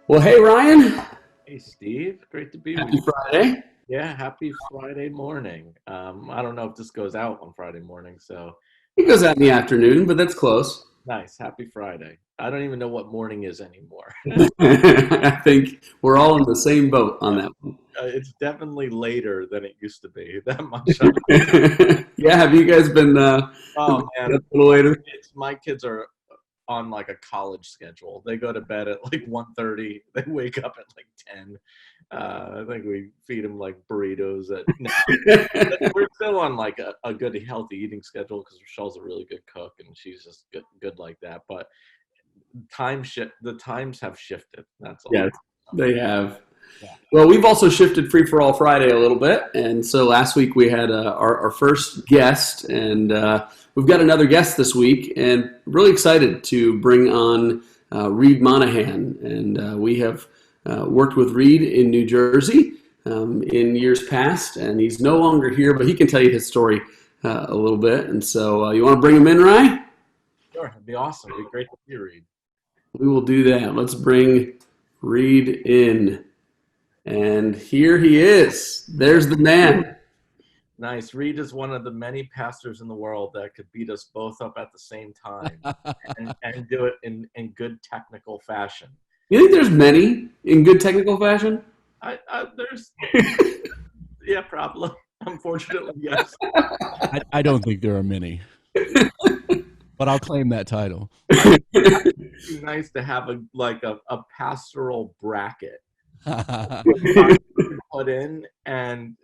Well, hey, Ryan. Hey Steve, great to be with Happy you. Friday. Yeah, happy Friday morning. I don't know if this goes out on Friday morning, so It uh, goes out in the afternoon, but that's close. nice. Happy Friday. I don't even know what morning is anymore. I think we're all in the same boat on Yeah, that one. it's definitely later than it used to be. That much. Yeah, have you guys been Oh a man, little later? my kids are on like a college schedule. They go to bed at like 1:30. They wake up at like 10. I think we feed them like burritos at no, we're still on like a good healthy eating schedule because Rochelle's a really good cook and she's just good like that. But the times have shifted. That's all. Yes, they have. Yeah. Well, we've also shifted Free for All Friday a little bit. And so last week we had our first guest, and we've got another guest this week, and really excited to bring on Reid Monaghan. And we have worked with Reid in New Jersey in years past, and he's no longer here, but he can tell you his story a little bit. And so you want to bring him in, Ryan? Sure, it'd be awesome. It'd be great to see you, Reid. We will do that. Let's bring Reid in. And here he is. There's the man. Nice. Reid is one of the many pastors in the world that could beat us both up at the same time and do it in good technical fashion. You think there's many in good technical fashion? There's, yeah, probably. Unfortunately, yes. I don't think there are many, but I'll claim that title. It'd be nice to have a pastoral bracket put in and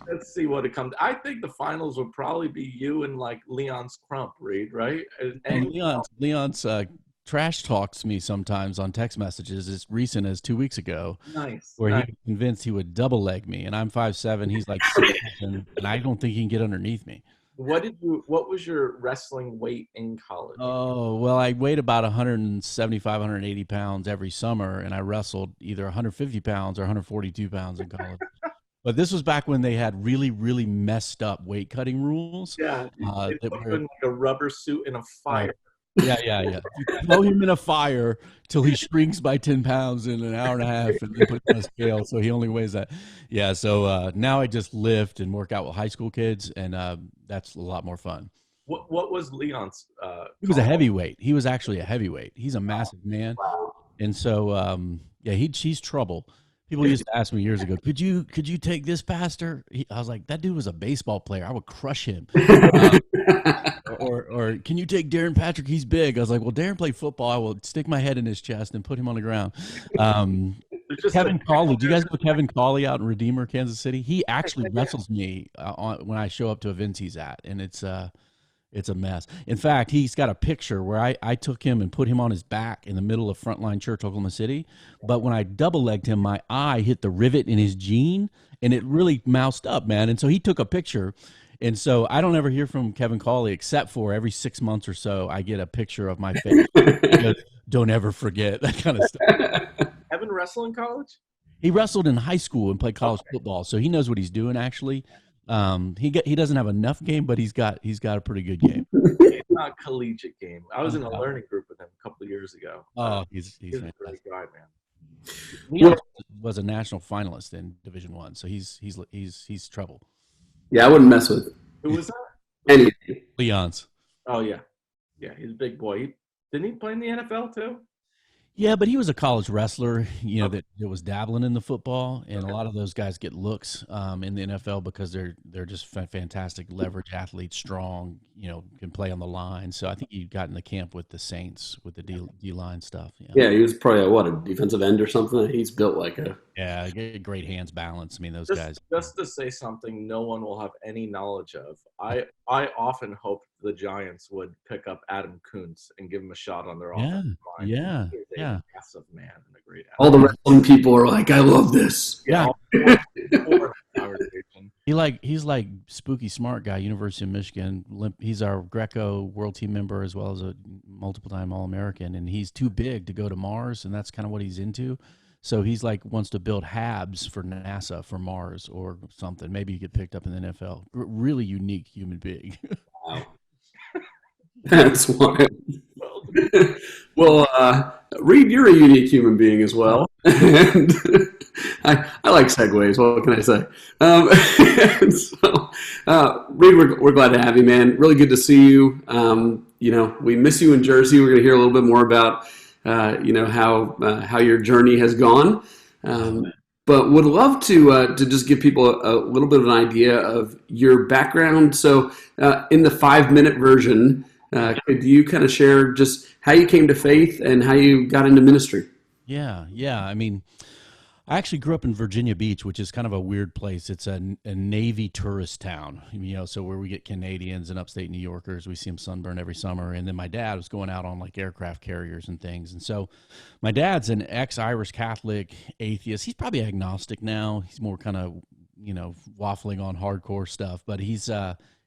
let's see what it comes. I think the finals will probably be you and like Leon's Crump, Reid, right? And And Leon's trash talks me sometimes on text messages as recent as 2 weeks ago, nice, where he nice. was convinced he would double leg me, and I'm 5'7", he's like 6'7", and I don't think he can get underneath me. What was your wrestling weight in college? Oh, well, I weighed about 175, 180 pounds every summer, and I wrestled either 150 pounds or 142 pounds in college. But this was back when they had really, really messed up weight cutting rules. Yeah, they That put you were in like a rubber suit in a uh, fire. yeah. You throw him in a fire till he shrinks by 10 pounds in an hour and a half, and then put him on a scale, so he only weighs that. Yeah, so now I just lift and work out with high school kids, and that's a lot more fun. What was Leon's He was a heavyweight. He was actually a heavyweight. He's a massive man. Wow. And so, yeah, he's trouble. People used to ask me years ago, could you take this pastor? I was like, that dude was a baseball player. I would crush him. Uh, or can you take Darren Patrick? He's big. I was like, well, Darren played football. I will stick my head in his chest and put him on the ground. Um, There's just Kevin Cawley. Do you guys know Kevin Cawley out in Redeemer, Kansas City? He actually wrestles me when I show up to events he's at, and it's a mess. In fact, he's got a picture where I took him and put him on his back in the middle of Frontline Church, Oklahoma City. But when I double legged him, my eye hit the rivet in his jean and it really moused up, man. And so he took a picture. And so I don't ever hear from Kevin Cawley except for every 6 months or so, I get a picture of my face. He goes, don't ever forget that kind of stuff. Evan wrestle in college? He wrestled in high school and played college Okay. football, so he knows what he's doing. Actually, he doesn't have enough game, but he's got a pretty good game. It's not collegiate game. I was in a Uh, learning group with him a couple of years ago. Oh, he's He's a great fantastic. guy, man. Well, Leon was a national finalist in Division One, so he's trouble. yeah, I wouldn't mess with Who was that? anything. Leon's. Oh yeah, yeah. He's a big boy. Didn't he play in the NFL too? Yeah, but he was a college wrestler, Okay. that was dabbling in the football, and a Okay. lot of those guys get looks in the NFL because they're just fantastic leverage athletes, strong, can play on the line. So I think he got in the camp with the Saints with the D line stuff. Yeah, Yeah, he was probably a defensive end or something. He's built like a. yeah, great hands balance. I mean, those Just guys. just to say something no one will have any knowledge of. I often hoped the Giants would pick up Adam Koontz and give him a shot on their Yeah, offensive line. yeah, He is yeah, a massive man and a great All athlete. the wrestling people are like, I love this. Yeah, yeah. all four in the congregation. He's like spooky smart guy, University of Michigan. He's our Greco world team member as well as a multiple time All American, and he's too big to go to Mars, and that's kind of what he's into. So he's like wants to build HABs for NASA for Mars or something. Maybe you get picked up in the NFL. Really unique human being. Wow. That's wild. Well, Well, Reid, you're a unique human being as well. And I like segues. What can I say? And so, Reid, we're glad to have you, man. Really good to see you. We miss you in Jersey. We're going to hear a little bit more about, how your journey has gone. But would love to just give people a little bit of an idea of your background. So, in the 5-minute version, could you kind of share just how you came to faith and how you got into ministry? Yeah. I mean, I actually grew up in Virginia Beach, which is kind of a weird place. It's a Navy tourist town, so where we get Canadians and upstate New Yorkers. We see them sunburn every summer. And then my dad was going out on like aircraft carriers and things. And so my dad's an ex-Irish Catholic atheist. He's probably agnostic now. He's more kind of, waffling on hardcore stuff. But he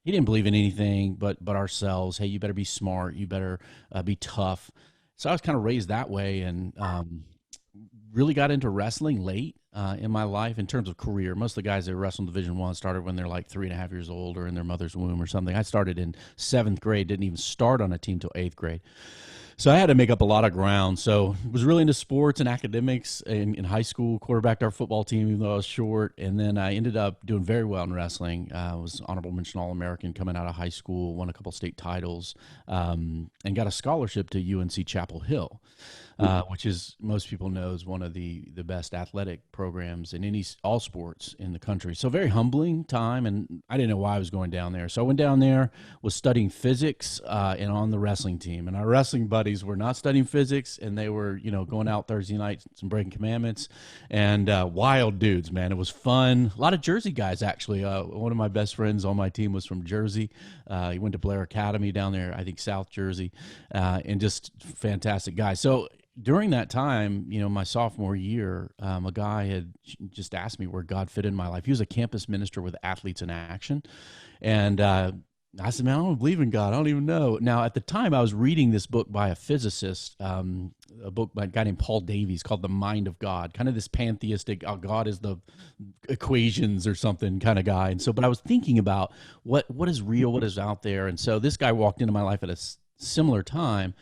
didn't believe in anything but ourselves. Hey, you better be smart. You better be tough. So I was kind of raised that way, and really got into wrestling late in my life in terms of career. Most of the guys that wrestle in Division I started when they're like 3.5 years old or in their mother's womb or something. I started in 7th grade, didn't even start on a team till 8th grade. So I had to make up a lot of ground. So was really into sports and academics in high school, quarterbacked our football team, even though I was short. And then I ended up doing very well in wrestling. I was honorable mention All-American coming out of high school, won a couple state titles, and got a scholarship to UNC Chapel Hill, which is, most people know, is one of the best athletic programs in all sports in the country. So very humbling time, and I didn't know why I was going down there. So I went down there, was studying physics and on the wrestling team. And our wrestling buddies were not studying physics, and they were, going out Thursday nights and breaking commandments, and wild dudes, man. It was fun. A lot of Jersey guys, actually. One of my best friends on my team was from Jersey. He went to Blair Academy down there, I think South Jersey, and just fantastic guys. So during that time, my sophomore year, a guy had just asked me where God fit in my life. He was a campus minister with Athletes in Action. And I said, man, I don't believe in God. I don't even know. Now, at the time, I was reading this book by a physicist, a book by a guy named Paul Davies called The Mind of God, kind of this pantheistic, God is the equations or something kind of guy. And so, but I was thinking about what is real, what is out there. And so this guy walked into my life at a similar time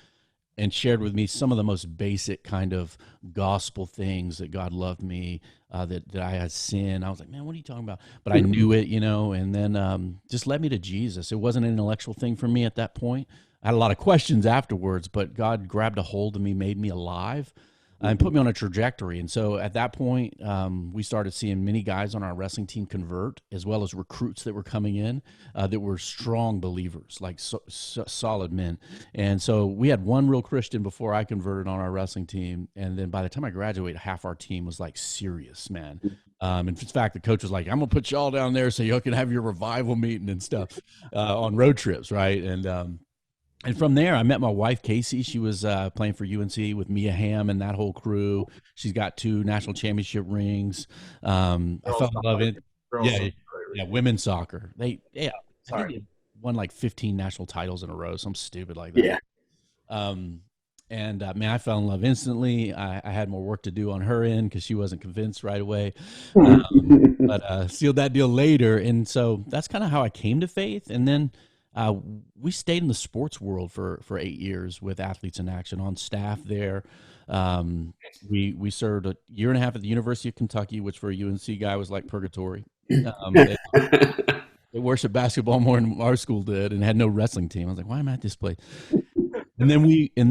and shared with me some of the most basic kind of gospel things, that God loved me, that I had sin. I was like, man, what are you talking about? But I knew it, and then just led me to Jesus. It wasn't an intellectual thing for me at that point. I had a lot of questions afterwards, but God grabbed a hold of me, made me alive, and put me on a trajectory. And so at that point, we started seeing many guys on our wrestling team convert, as well as recruits that were coming in that were strong believers, like solid men. And so we had one real Christian before I converted on our wrestling team. And then by the time I graduated, half our team was like serious, man. In fact, the coach was like, I'm going to put y'all down there so y'all can have your revival meeting and stuff on road trips, right? And from there, I met my wife, Casey. She was playing for UNC with Mia Hamm and that whole crew. She's got 2 national championship rings. I fell in love in women's soccer. I think they won like 15 national titles in a row, something stupid like that. Yeah. Man, I fell in love instantly. I had more work to do on her end because she wasn't convinced right away. But sealed that deal later. And so that's kind of how I came to faith. And then we stayed in the sports world for 8 years with Athletes in Action on staff there. We served a year and a half at the University of Kentucky, which for a UNC guy was like purgatory. They worshiped basketball more than our school did, and had no wrestling team. I was like, why am I at this place? And then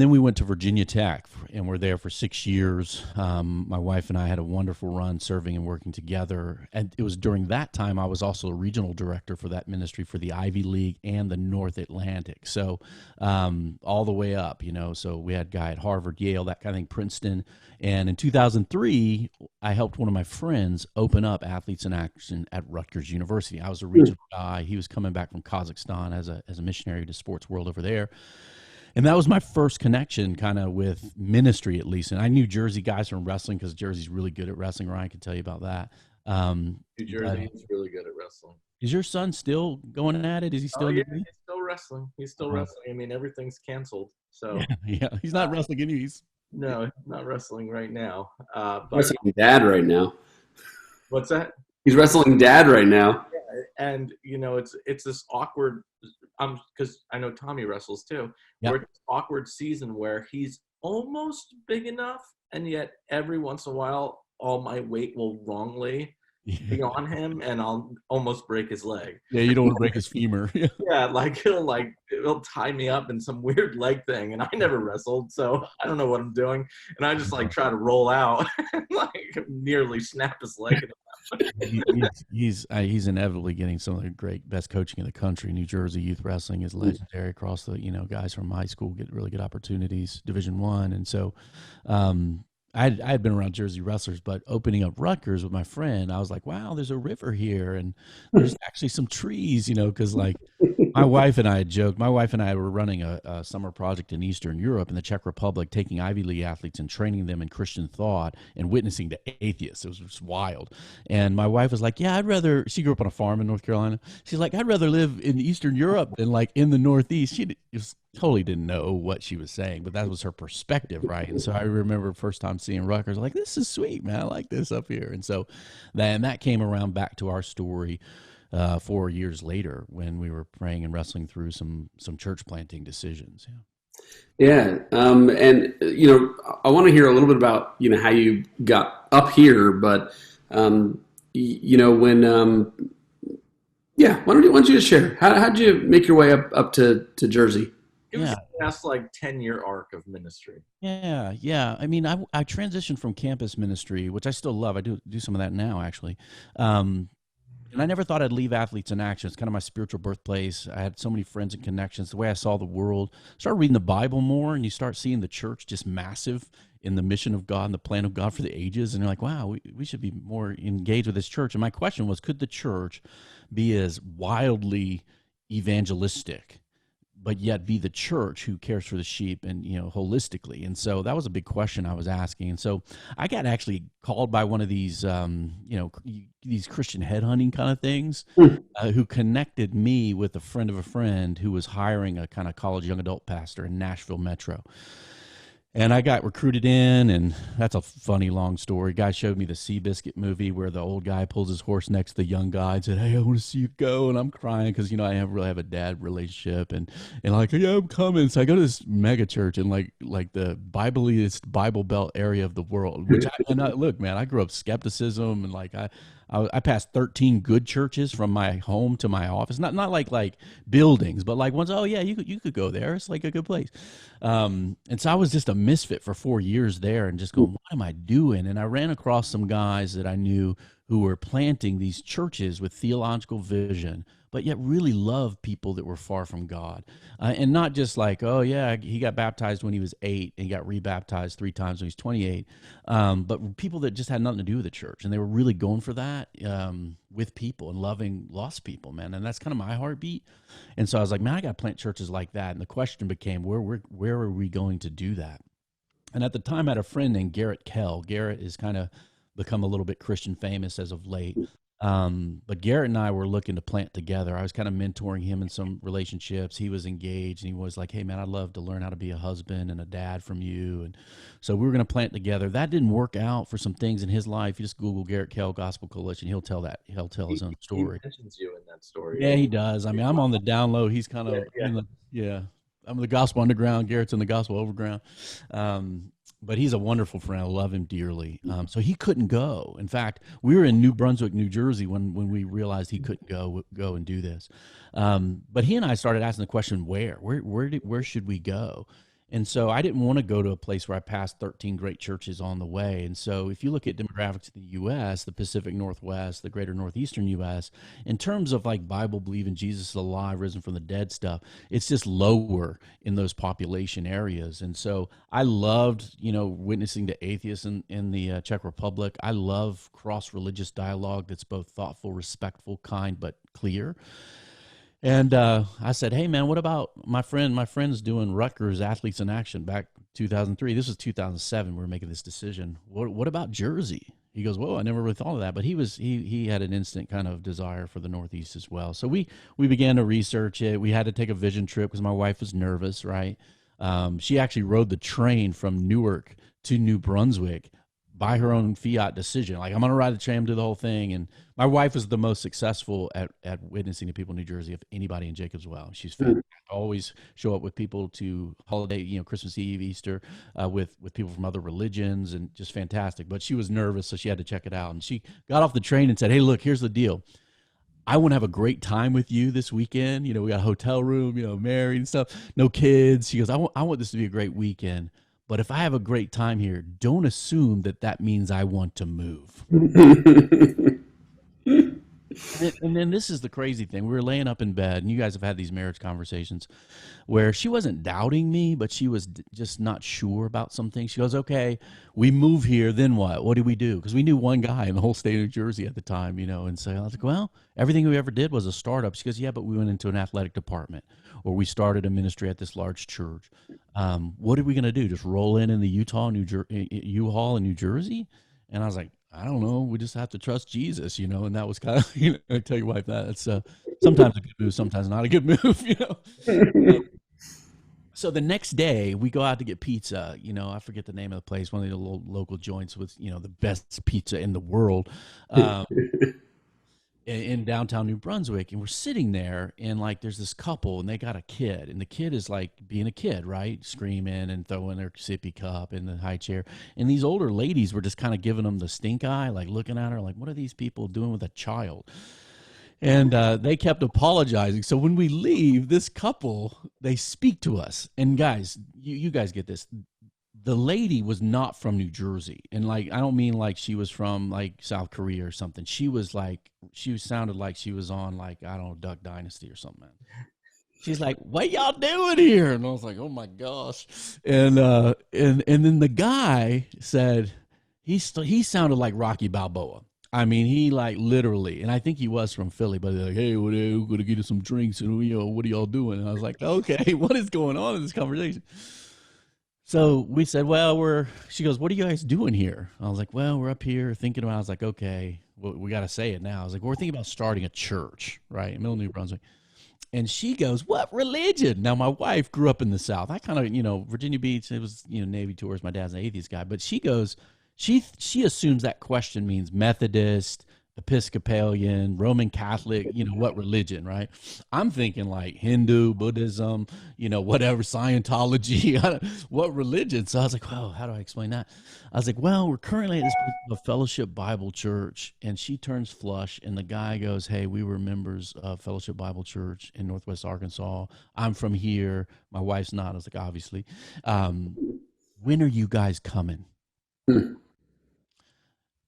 we went to Virginia Tech, and we're there for 6 years. My wife and I had a wonderful run serving and working together. And it was during that time I was also a regional director for that ministry for the Ivy League and the North Atlantic. So all the way up, so we had a guy at Harvard, Yale, that kind of thing, Princeton. And in 2003, I helped one of my friends open up Athletes in Action at Rutgers University. I was a regional guy. He was coming back from Kazakhstan as a missionary to sports world over there. And that was my first connection kind of with ministry, at least. And I knew Jersey guys from wrestling because Jersey's really good at wrestling. Ryan can tell you about that. New Jersey is really good at wrestling. Is your son still going at it? Is he still? He's still wrestling. He's still wrestling. I mean, everything's canceled. So yeah, he's not wrestling in you. No, he's not wrestling right now. But wrestling dad right now. What's that? He's wrestling dad right now. Yeah, and it's this awkward. Because I know Tommy wrestles too. Yep. We're in this awkward season where he's almost big enough, and yet every once in a while, all my weight will wrongly be on him, and I'll almost break his leg. Yeah, you don't want to break his femur. Yeah, like he'll tie me up in some weird leg thing, and I never wrestled, so I don't know what I'm doing, and I just like try to roll out, and like nearly snap his leg. He's inevitably getting some of the best coaching in the country. New Jersey youth wrestling is legendary across the, guys from high school get really good opportunities, Division I. And so I had been around Jersey wrestlers, but opening up Rutgers with my friend, I was like, wow, there's a river here and there's actually some trees, because like my wife and I had joked. My wife and I were running a summer project in Eastern Europe in the Czech Republic, taking Ivy League athletes and training them in Christian thought and witnessing to atheists. It was just wild. And my wife was like, yeah, she grew up on a farm in North Carolina. She's like, I'd rather live in Eastern Europe than like in the Northeast. She totally didn't know what she was saying, but that was her perspective, right? And so I remember first time seeing Rutgers, like, this is sweet, man. I like this up here. And so then that came around back to our story 4 years later when we were praying and wrestling through some church planting decisions. Yeah. And, I want to hear a little bit about, how you got up here, but, when, why don't you just share? How did you make your way up to Jersey? It was the last 10-year arc of ministry. Yeah. I mean, I transitioned from campus ministry, which I still love. I do some of that now, actually. And I never thought I'd leave Athletes in Action. It's kind of my spiritual birthplace. I had so many friends and connections. The way I saw the world, started reading the Bible more, and you start seeing the church just massive in the mission of God and the plan of God for the ages. And you're like, wow, we should be more engaged with this church. And my question was, could the church be as wildly evangelistic, but yet be the church who cares for the sheep and, holistically? And so that was a big question I was asking. And so I got actually called by one of these, these Christian headhunting kind of things, who connected me with a friend of a friend who was hiring a kind of college young adult pastor in Nashville Metro. And I got recruited in, and that's a funny, long story. Guy showed me the Seabiscuit movie where the old guy pulls his horse next to the young guy and said, hey, I want to see you go. And I'm crying because, I really have a dad relationship. And like, yeah, I'm coming. So I go to this mega church in like the Bible Belt area of the world, which look, man, I grew up skepticism, and like I passed 13 good churches from my home to my office. Not like buildings, but like ones. Oh yeah, you could go there. It's like a good place. And so I was just a misfit for 4 years there, and just going, what am I doing? And I ran across some guys that I knew who were planting these churches with theological vision, but yet really loved people that were far from God. And not just like, oh yeah, he got baptized when he was 8 and got rebaptized 3 times when he was 28. But people that just had nothing to do with the church, and they were really going for that with people and loving lost people, man. And that's kind of my heartbeat. And so I was like, man, I got to plant churches like that. And the question became, where are we going to do that? And at the time I had a friend named Garrett Kell. Garrett is kind of become a little bit Christian famous as of late. But Garrett and I were looking to plant together. I was kind of mentoring him in some relationships. He was engaged, and he was like, hey man, I'd love to learn how to be a husband and a dad from you. And so we were going to plant together. That didn't work out for some things in his life. You just Google Garrett Kell Gospel Coalition. He'll tell his own story. He mentions you in that story. Yeah, he does. I mean, I'm on the down low. He's kind of, I'm the Gospel Underground. Garrett's in the Gospel Overground. But he's a wonderful friend. I love him dearly. So he couldn't go. In fact, we were in New Brunswick, New Jersey when we realized he couldn't go and do this. But he and I started asking the question, where should we go? And so I didn't want to go to a place where I passed 13 great churches on the way. And so if you look at demographics in the U.S., the Pacific Northwest, the greater Northeastern U.S., in terms of like Bible believing Jesus is alive, risen from the dead stuff, it's just lower in those population areas. And so I loved, witnessing to atheists in the Czech Republic. I love cross-religious dialogue that's both thoughtful, respectful, kind, but clear. And I said, hey, man, what about my friend? My friend's doing Rutgers Athletes in Action back 2003. This was 2007. We were making this decision. What about Jersey? He goes, whoa, I never really thought of that. But he had an instant kind of desire for the Northeast as well. So we began to research it. We had to take a vision trip because my wife was nervous, right? She actually rode the train from Newark to New Brunswick by her own fiat decision. Like, I'm going to ride the tram, do the whole thing. And my wife was the most successful at witnessing to people in New Jersey of anybody in Jacob's Well. She's fantastic. Always show up with people to holiday, Christmas Eve, Easter, with people from other religions, and just fantastic. But she was nervous, so she had to check it out. And she got off the train and said, "Hey, look, here's the deal. I want to have a great time with you this weekend. We got a hotel room, married and stuff, no kids." She goes, I want this to be a great weekend. But if I have a great time here, don't assume that means I want to move. And then this is the crazy thing. We were laying up in bed, and you guys have had these marriage conversations where she wasn't doubting me, but she was just not sure about some things. She goes, "Okay, we move here, then what? What do we do?" Because we knew one guy in the whole state of New Jersey at the time, and so I was like, "Well, everything we ever did was a startup." She goes, "Yeah, but we went into an athletic department, or we started a ministry at this large church. What are we going to do? Just roll in the U-Haul in New Jersey?" And I was like, "I don't know. We just have to trust Jesus, And that was kind of, I tell your wife that's sometimes a good move, sometimes not a good move, So the next day we go out to get pizza. I forget the name of the place, one of the local joints with, the best pizza in the world. In downtown New Brunswick, and we're sitting there, and like there's this couple, and they got a kid, and the kid is like being a kid, right, screaming and throwing their sippy cup in the high chair, and these older ladies were just kind of giving them the stink eye, like looking at her like, what are these people doing with a child? And they kept apologizing. So when we leave, this couple, they speak to us, and guys, you guys get this. The lady was not from New Jersey. And like, I don't mean like she was from like South Korea or something. She sounded like she was on like, I don't know, Duck Dynasty or something. She's like, "What y'all doing here?" And I was like, "Oh my gosh." And then the guy said, he sounded like Rocky Balboa. I mean, he like literally, and I think he was from Philly, but they're like, "Hey, we're going to get us some drinks, and what are y'all doing?" And I was like, "Okay, what is going on in this conversation?" So we said, she goes, "What are you guys doing here?" I was like, "Well, we're up here thinking about," I was like, "Okay, well, we got to say it now." I was like, "We're thinking about starting a church, right, in Middle New Brunswick." And she goes, "What religion?" Now, my wife grew up in the South. I kind of, Virginia Beach, it was, Navy tours. My dad's an atheist guy. But she goes, she assumes that question means Methodist, Episcopalian, Roman Catholic, what religion, right? I'm thinking like Hindu, Buddhism, whatever, Scientology, what religion? So I was like, "Well, how do I explain that?" I was like, "Well, we're currently at a Fellowship Bible Church," and she turns flush, and the guy goes, "Hey, we were members of Fellowship Bible Church in Northwest Arkansas. I'm from here. My wife's not." I was like, "Obviously. When are you guys coming?"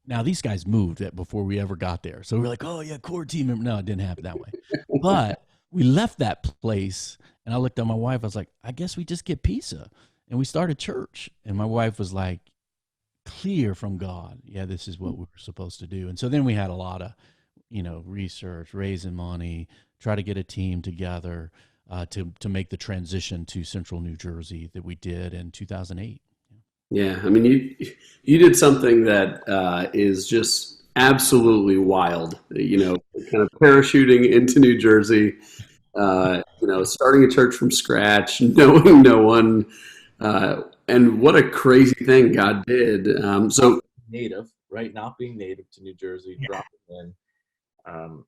Now, these guys moved before we ever got there. So we're like, "Oh, yeah, core team member." No, it didn't happen that way. But we left that place, and I looked at my wife. I was like, "I guess we just get pizza." And we started church. And my wife was like, clear from God, "Yeah, this is what we were supposed to do." And so then we had a lot of, research, raising money, try to get a team together to make the transition to Central New Jersey that we did in 2008. Yeah, I mean, you did something that is just absolutely wild. Kind of parachuting into New Jersey, starting a church from scratch, knowing no one, and what a crazy thing God did. So native, right? Not being native to New Jersey, dropping in.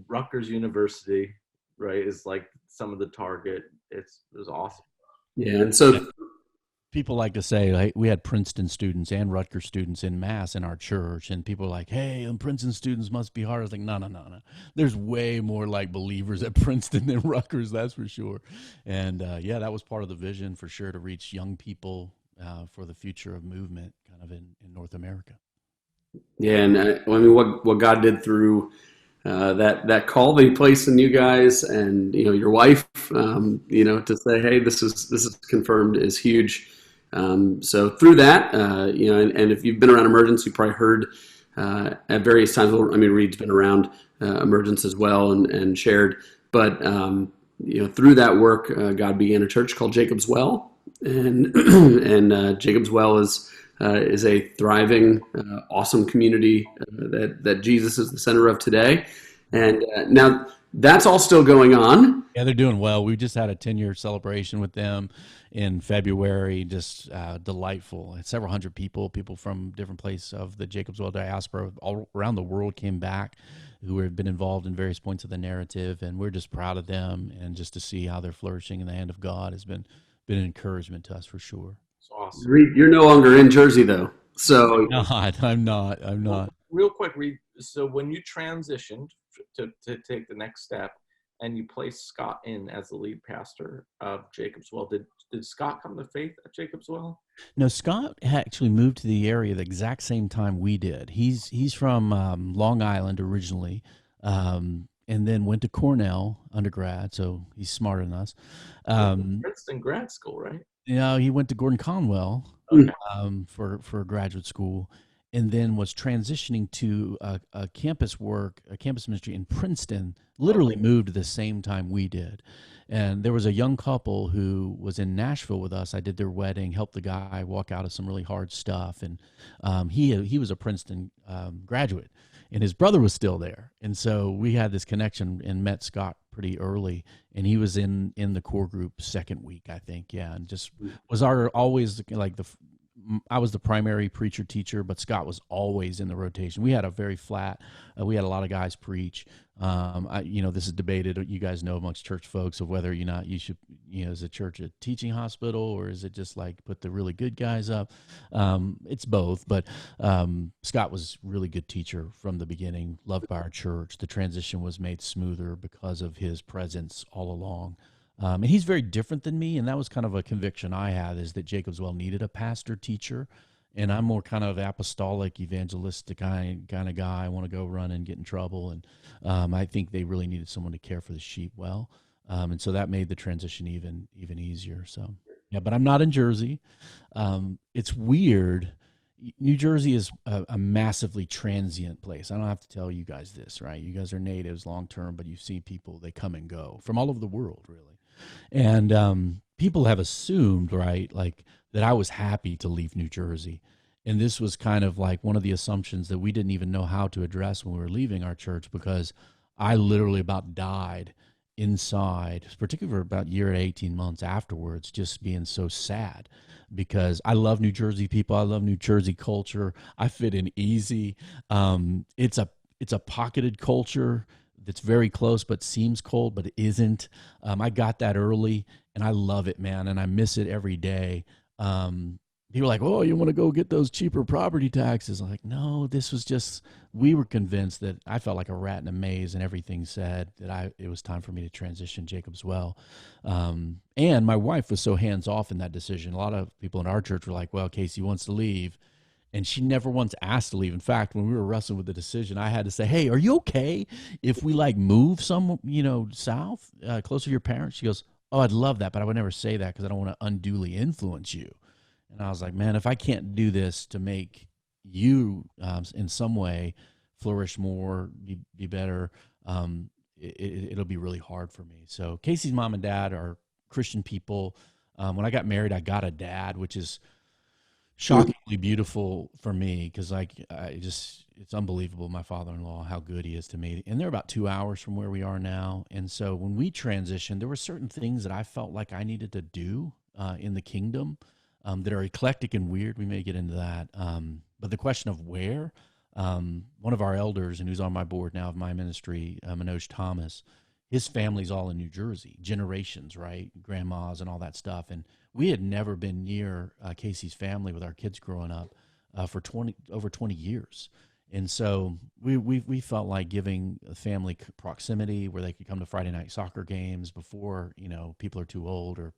Rutgers University, right, is like some of the target. It was awesome. Yeah, and so. People like to say, like, we had Princeton students and Rutgers students in mass in our church, and people are like, "Hey, Princeton students must be hard." I was like, no. There's way more like believers at Princeton than Rutgers, that's for sure. And that was part of the vision for sure, to reach young people for the future of movement kind of in North America. Yeah, and I mean, what God did through that call that He placed in you guys, and your wife, to say, "Hey, this is confirmed," is huge. So through that, and if you've been around Emergence, you probably heard at various times. I mean, Reid's been around Emergence as well and shared. But through that work, God began a church called Jacob's Well, and Jacob's Well is a thriving, awesome community that Jesus is the center of today. And now that's all still going on. Yeah, they're doing well. We just had a 10-year celebration with them in February. Just delightful. Several hundred people from different places of the Jacobswell diaspora all around the world came back, who have been involved in various points of the narrative, and we're just proud of them. And just to see how they're flourishing in the hand of God has been an encouragement to us for sure. It's awesome. Reid, you're no longer in Jersey though, so I'm not. Real quick, Reid. So when you transitioned to take the next step, and you placed Scott in as the lead pastor of Jacobswell, did Scott come to faith at Jacobswell? No, Scott actually moved to the area the exact same time we did. He's from Long Island originally, and then went to Cornell undergrad, so he's smarter than us. Princeton grad school, right? He went to Gordon Conwell Okay. for graduate school, and then was transitioning to a campus ministry in Princeton. Literally moved the same time we did. And there was a young couple who was in Nashville with us. I did their wedding, helped the guy walk out of some really hard stuff. And he was a Princeton graduate, and his brother was still there. And so we had this connection and met Scott pretty early. And he was in the core group second week, I think. Yeah, and just was always like I was the primary preacher teacher, but Scott was always in the rotation. We had a very flat. We had a lot of guys preach. This is debated. You guys know amongst church folks of whether or not you should, is a church a teaching hospital, or is it just like put the really good guys up? It's both, but Scott was a really good teacher from the beginning. Loved by our church. The transition was made smoother because of his presence all along. And he's very different than me, and that was kind of a conviction I had, is that Jacobswell needed a pastor teacher, and I'm more kind of apostolic, evangelistic kind of guy. I want to go run and get in trouble, and I think they really needed someone to care for the sheep well, and so that made the transition even easier. So yeah, but I'm not in Jersey. It's weird. New Jersey is a massively transient place. I don't have to tell you guys this, right? You guys are natives long term, but you see people, they come and go from all over the world, really. And people have assumed, right, like that I was happy to leave New Jersey. And this was kind of like one of the assumptions that we didn't even know how to address when we were leaving our church, because I literally about died inside, particularly for about a year to 18 months afterwards, just being so sad, because I love New Jersey people. I love New Jersey culture. I fit in easy. It's a pocketed culture that's very close, but seems cold, but it isn't. I got that early, and I love it, man, and I miss it every day. People are like, oh, you want to go get those cheaper property taxes? I'm like, no, this was just, we were convinced that I felt like a rat in a maze, and everything said that it was time for me to transition Jacobswell. And my wife was so hands-off in that decision. A lot of people in our church were like, well, Casey wants to leave. And she never once asked to leave. In fact, when we were wrestling with the decision, I had to say, hey, are you okay if we like move some, south, closer to your parents? She goes, oh, I'd love that, but I would never say that because I don't want to unduly influence you. And I was like, man, if I can't do this to make you in some way flourish more, be better, it'll be really hard for me. So Casey's mom and dad are Christian people. When I got married, I got a dad, which is shockingly beautiful for me, because it's unbelievable, my father-in-law, how good he is to me. And they're about 2 hours from where we are now. And so when we transitioned, there were certain things that I felt like I needed to do in the kingdom that are eclectic and weird. We may get into that. But the question of where, one of our elders, and who's on my board now of my ministry, Manoj Thomas, his family's all in New Jersey, generations, right? Grandmas and all that stuff. And we had never been near Casey's family with our kids growing up for over 20 years. And so we felt like giving a family proximity where they could come to Friday night soccer games before, people are too old or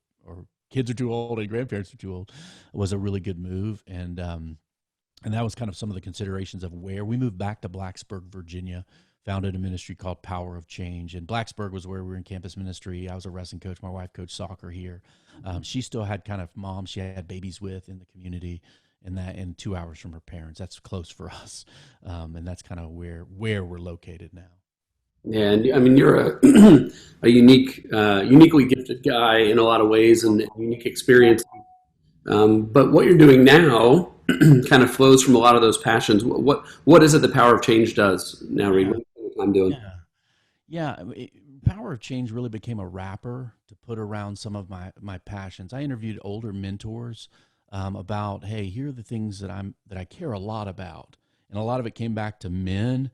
kids are too old and grandparents are too old, was a really good move. And that was kind of some of the considerations of where we moved back to Blacksburg, Virginia, founded a ministry called Power of Change. And Blacksburg was where we were in campus ministry. I was a wrestling coach. My wife coached soccer here. She still had kind of moms she had babies with in the community, and 2 hours from her parents. That's close for us. And that's kind of where we're located now. Yeah, and I mean, you're a uniquely gifted guy in a lot of ways, and unique experience. But what you're doing now kind of flows from a lot of those passions. What is it the Power of Change does now, Reid? What I'm doing? Yeah. Power of Change really became a wrapper to put around some of my passions. I interviewed older mentors about, hey, here are the things that I care a lot about, and a lot of it came back to men,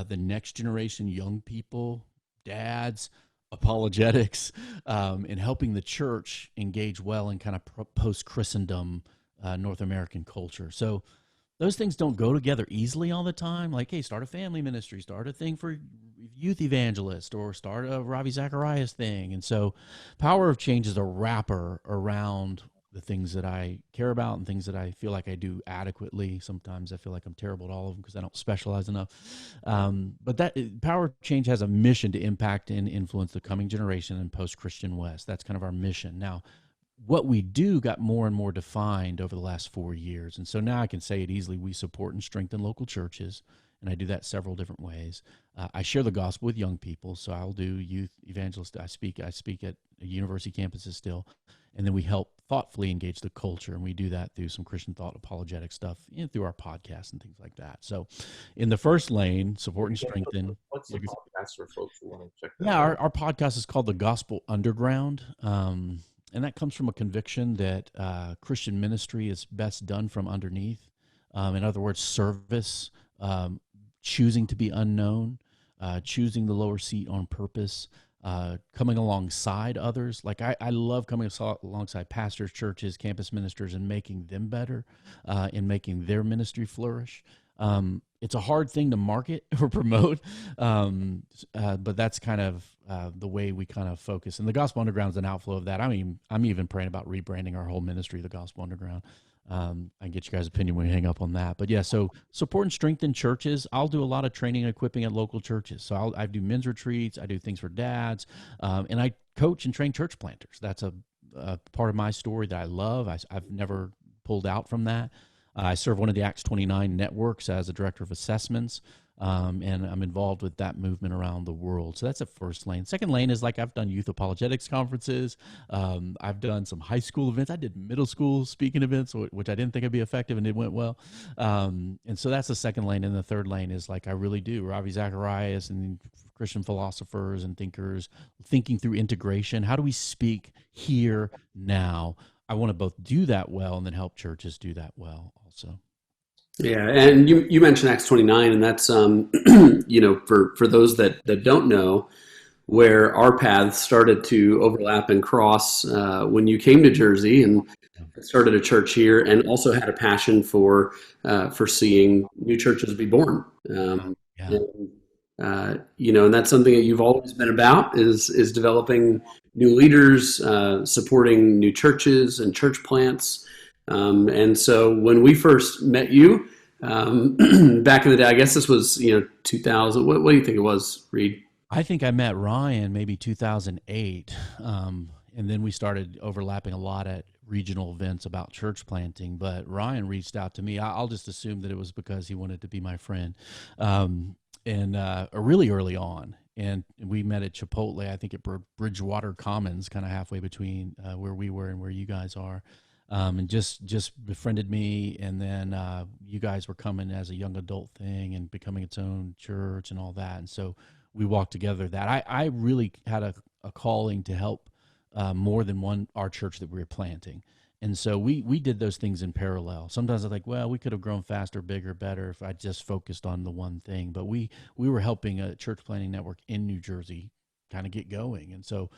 the next generation, young people, dads, apologetics, and helping the church engage well in kind of post Christendom North American culture. So those things don't go together easily all the time. Like, hey, start a family ministry, start a thing for youth evangelist, or start a Ravi Zacharias thing. And so Power of Change is a wrapper around the things that I care about and things that I feel like I do adequately. Sometimes I feel like I'm terrible at all of them because I don't specialize enough. But that Power of Change has a mission to impact and influence the coming generation in post-Christian West. That's kind of our mission. Now, what we do got more and more defined over the last 4 years. And so now I can say it easily. We support and strengthen local churches, and I do that several different ways. I share the gospel with young people, so I'll do youth evangelist. I speak at university campuses still, and then we help thoughtfully engage the culture, and we do that through some Christian thought apologetic stuff, through our podcasts and things like that. So in the first lane, support and strengthen. What's the podcast for folks who want to check that Yeah, out? our podcast is called The Gospel Underground. And that comes from a conviction that Christian ministry is best done from underneath. In other words, service, choosing to be unknown, choosing the lower seat on purpose, coming alongside others. Like I love coming alongside pastors, churches, campus ministers, and making them better, and making their ministry flourish. It's a hard thing to market or promote, but that's kind of the way we kind of focus. And the Gospel Underground is an outflow of that. I mean, I'm even praying about rebranding our whole ministry, the Gospel Underground. I can get you guys' opinion when we hang up on that. But yeah, so support and strengthen churches. I'll do a lot of training and equipping at local churches. So I do men's retreats. I do things for dads. And I coach and train church planters. That's a part of my story that I love. I've never pulled out from that. I serve one of the Acts 29 networks as a director of assessments, and I'm involved with that movement around the world. So that's the first lane. Second lane is like I've done youth apologetics conferences. I've done some high school events. I did middle school speaking events, which I didn't think would be effective, and it went well. And so that's the second lane. And the third lane is like I really do. Ravi Zacharias and Christian philosophers and thinkers thinking through integration. How do we speak here now? I want to both do that well and then help churches do that well also. Yeah, and you mentioned Acts 29, and that's for those that don't know, where our paths started to overlap and cross when you came to Jersey and started a church here, and also had a passion for seeing new churches be born. And that's something that you've always been about is developing new leaders, supporting new churches and church plants. And so when we first met you back in the day, I guess this was 2000. What do you think it was, Reid? I think I met Ryan maybe 2008, and then we started overlapping a lot at regional events about church planting. But Ryan reached out to me. I'll just assume that it was because he wanted to be my friend, and really early on. And we met at Chipotle, I think at Bridgewater Commons, kind of halfway between where we were and where you guys are. And just befriended me, and then you guys were coming as a young adult thing and becoming its own church and all that, and so we walked together. That I really had a calling to help more than our church that we were planting, and so we did those things in parallel. Sometimes I think, well, we could have grown faster, bigger, better if I just focused on the one thing, but we were helping a church planting network in New Jersey kind of get going, and so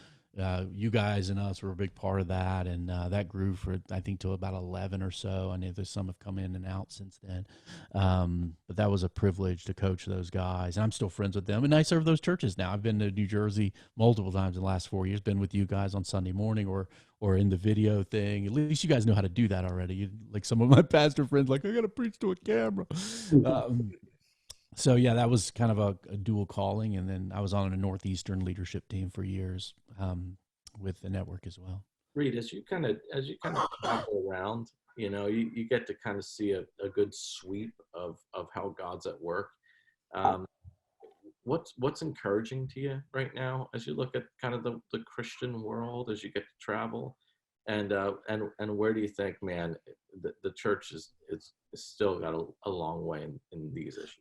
you guys and us were a big part of that, and that grew for I think to about 11 or so. I know there's some have come in and out since then, but that was a privilege to coach those guys, and I'm still friends with them, and I serve those churches now. I've been to New Jersey multiple times in the last 4 years. Been with you guys on Sunday morning or in the video thing. At least you guys know how to do that already. Like some of my pastor friends, like I got to preach to a camera. So yeah, that was kind of a dual calling, and then I was on a Northeastern leadership team for years with the network as well. Reid, as you kind of travel around, you get to kind of see a good sweep of how God's at work. What's encouraging to you right now as you look at kind of the Christian world as you get to travel, and where do you think, man, the church is still got a long way in these issues?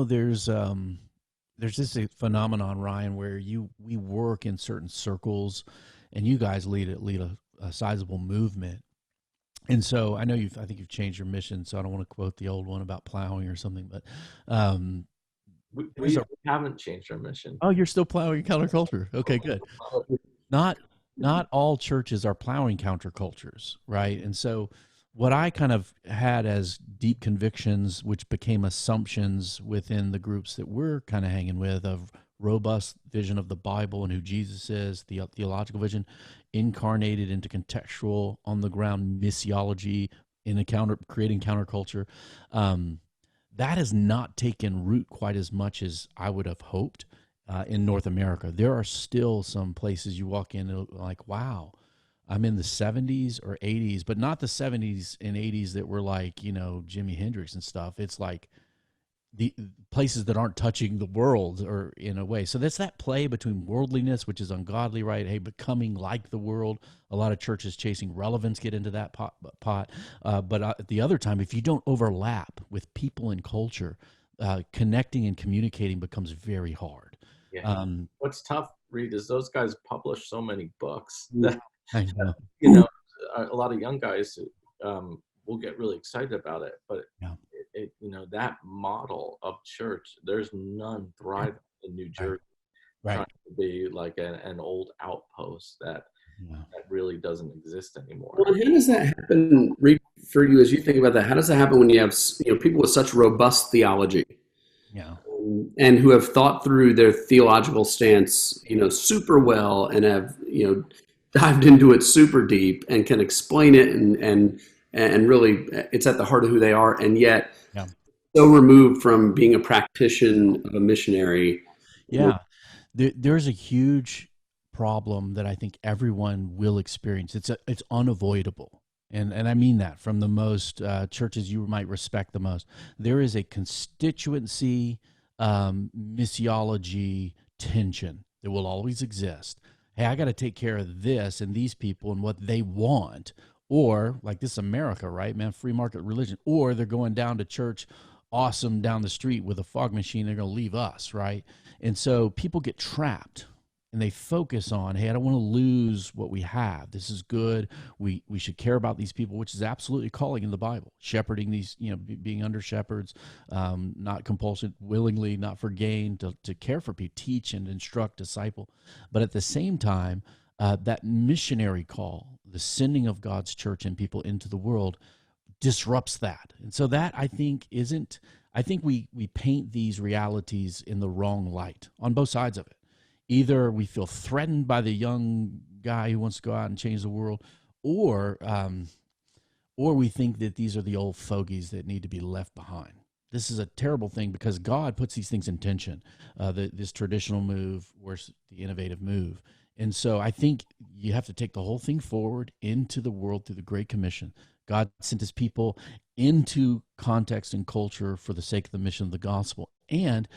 There's there's this phenomenon, Ryan, where we work in certain circles, and you guys lead a sizable movement. And so I know I think you've changed your mission, so I don't want to quote the old one about plowing or something, but um, We haven't changed our mission. oh, you're still plowing counterculture. Okay, good. Not not all churches are plowing countercultures, right? And so what I kind of had as deep convictions, which became assumptions within the groups that we're kind of hanging with, of robust vision of the Bible and who Jesus is, the theological vision, incarnated into contextual, on the ground missiology in creating counterculture. Um, that has not taken root quite as much as I would have hoped in North America. There are still some places you walk in like, wow, I'm in the 70s or 80s, but not the 70s and 80s that were like, Jimi Hendrix and stuff. It's like the places that aren't touching the world, or in a way. So that's that play between worldliness, which is ungodly, right? Hey, becoming like the world. A lot of churches chasing relevance get into that pot. But at the other time, if you don't overlap with people and culture, connecting and communicating becomes very hard. Yeah. What's tough, Reid, is those guys publish so many books I that, know. a lot of young guys will get really excited about it, but Yeah. that model of church, there's none thriving in New Jersey. Right. Trying to be like an old outpost that really doesn't exist anymore. Well, how does that happen, Reid, for you as you think about that? How does that happen when you have people with such robust theology? Yeah. And who have thought through their theological stance, super well, and have, dived into it super deep and can explain it, and really it's at the heart of who they are, and yet so removed from being a practitioner of a missionary. Yeah. There's a huge problem that I think everyone will experience. It's unavoidable. And I mean that from the most churches you might respect the most. There is a constituency missiology tension that will always exist. Hey, I got to take care of this and these people and what they want. Or like this America, right, man, free market religion. Or they're going down to church awesome down the street with a fog machine. They're going to leave us, right? And so people get trapped and they focus on, hey, I don't want to lose what we have. This is good. We should care about these people, which is absolutely calling in the Bible. Shepherding these, being under shepherds, not compulsion, willingly, not for gain, to care for people, teach and instruct, disciple. But at the same time, that missionary call, the sending of God's church and people into the world, disrupts that. And so that, I think, I think we paint these realities in the wrong light on both sides of it. Either we feel threatened by the young guy who wants to go out and change the world, or we think that these are the old fogies that need to be left behind. This is a terrible thing because God puts these things in tension, this traditional move versus the innovative move. And so I think you have to take the whole thing forward into the world through the Great Commission. God sent his people into context and culture for the sake of the mission of the gospel. And,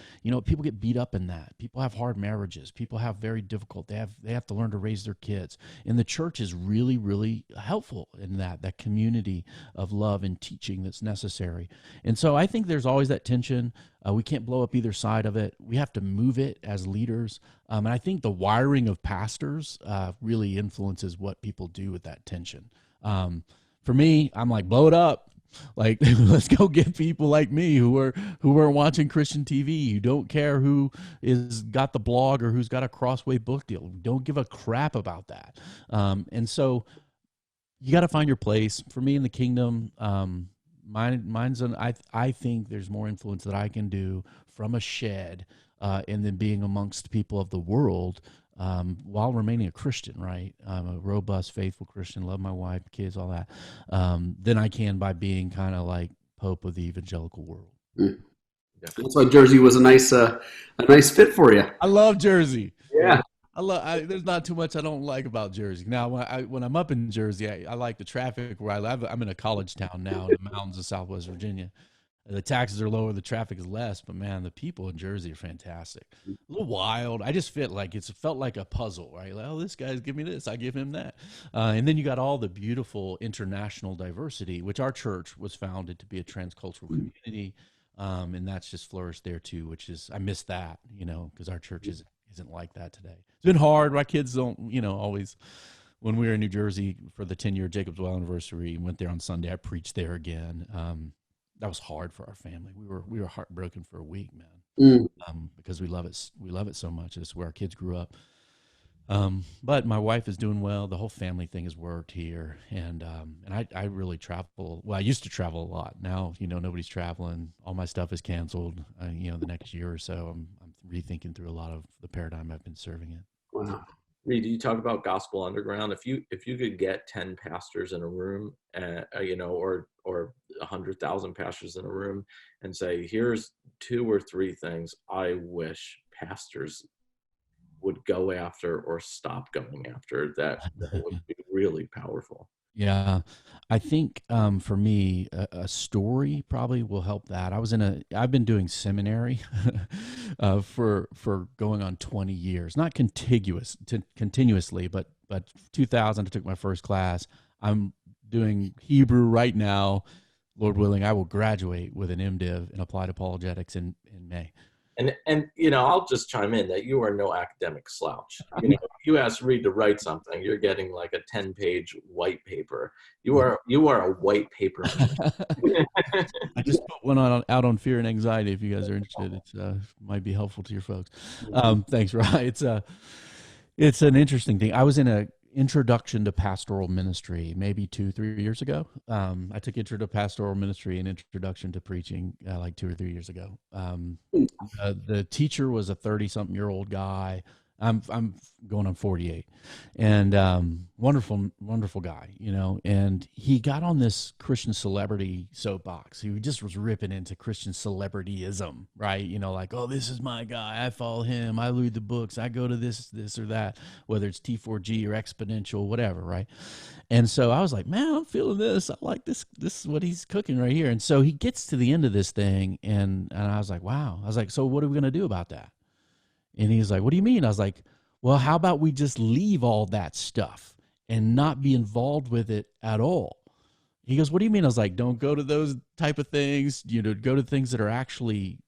people get beat up in that. People have hard marriages. People have very difficult. They have to learn to raise their kids. And the church is really, really helpful in that community of love and teaching that's necessary. And so I think there's always that tension. We can't blow up either side of it. We have to move it as leaders. And I think the wiring of pastors really influences what people do with that tension. For me, I'm like, blow it up. Like, let's go get people like me who are watching Christian TV, who don't care who is got the blog or who's got a Crossway book deal. Don't give a crap about that. And so you got to find your place. For me in the kingdom, mine's I think there's more influence that I can do from a shed and then being amongst people of the world, while remaining a Christian, right? I'm a robust, faithful Christian, love my wife, kids, all that, than I can by being kind of like Pope of the evangelical world. Mm. That's why Jersey was a nice fit for you. I love Jersey. Yeah. There's not too much I don't like about Jersey. Now, when I'm up in Jersey, I like the traffic where I live. I'm in a college town now in the mountains of Southwest Virginia. The taxes are lower, the traffic is less, but man, the people in Jersey are fantastic. A little wild. I just felt like a puzzle, right? Like, oh, this guy's give me this, I give him that. And then you got all the beautiful international diversity, which our church was founded to be a transcultural community. And that's just flourished there too, which is, I miss that, because our church isn't like that today. It's been hard. My kids don't, always, when we were in New Jersey for the 10-year Jacob's Well anniversary, went there on Sunday. I preached there again. That was hard for our family. We were heartbroken for a week, man, because we love it. We love it so much. It's where our kids grew up. But my wife is doing well. The whole family thing has worked here, and I really travel. Well, I used to travel a lot. Now, nobody's traveling. All my stuff is canceled. The next year or so, I'm rethinking through a lot of the paradigm I've been serving in. Wow. Reid, you talk about Gospel Underground. If you could get 10 pastors in a room, or 100,000 pastors in a room, and say, here's 2 or 3 things I wish pastors would go after or stop going after, that would be really powerful. Yeah, I think for me, a story probably will help that. I've been doing seminary for going on 20 years, not continuously, but 2000 I took my first class. I'm doing Hebrew right now. Lord willing, I will graduate with an MDiv in applied apologetics in May. And I'll just chime in that you are no academic slouch. You ask Reid to write something, you're getting like a 10-page white paper. You are a white paper. I just put one out on fear and anxiety. If you guys are interested, it might be helpful to your folks. Thanks, Ryan. It's an interesting thing. I was in a introduction to pastoral ministry maybe 2-3 years ago. I took intro to pastoral ministry and introduction to preaching like 2 or 3 years ago. The teacher was a 30-something-year-old guy. I'm going on 48, and wonderful guy, and he got on this Christian celebrity soapbox. He just was ripping into Christian celebrityism, right? Like, oh, this is my guy. I follow him. I read the books. I go to this or that, whether it's T4G or Exponential, whatever, right? And so I was like, man, I'm feeling this. I like this. This is what he's cooking right here. And so he gets to the end of this thing, and I was like, wow. I was like, so what are we going to do about that? And he's like, what do you mean? I was like, well, how about we just leave all that stuff and not be involved with it at all? He goes, what do you mean? I was like, don't go to those type of things, go to things that are actually